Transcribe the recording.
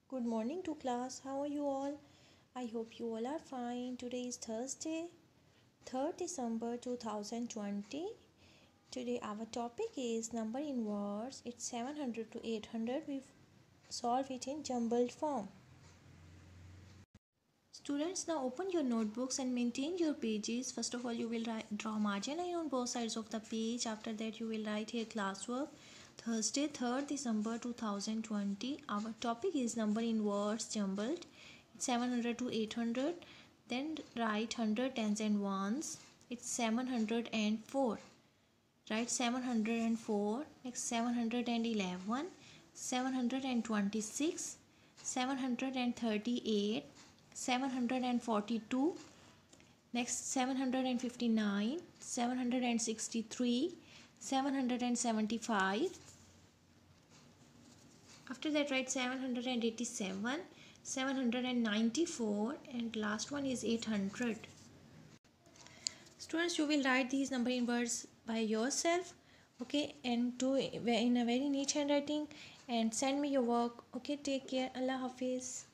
Good morning to class. How are you all? I hope you all are fine. Today is Thursday, 3rd December 2020. Today our topic is number in words. It's 700 to 800. We've solved it in jumbled form. Students, now open your notebooks and maintain your pages. First of all, you will draw margin line on both sides of the page. After that, you will write here classwork. Thursday, 3rd December 2020. Our topic is number in words jumbled. 700 to 800. Then write 100 tens and ones. It's 704. Write 704. Next 711. 726. 738. 742. Next 759. 763. 775. After that write 787, 794, and last one is 800. Students, you will write these number in words by yourself, okay, and do in a very neat handwriting, and send me your work. Okay, take care. Allah Hafiz.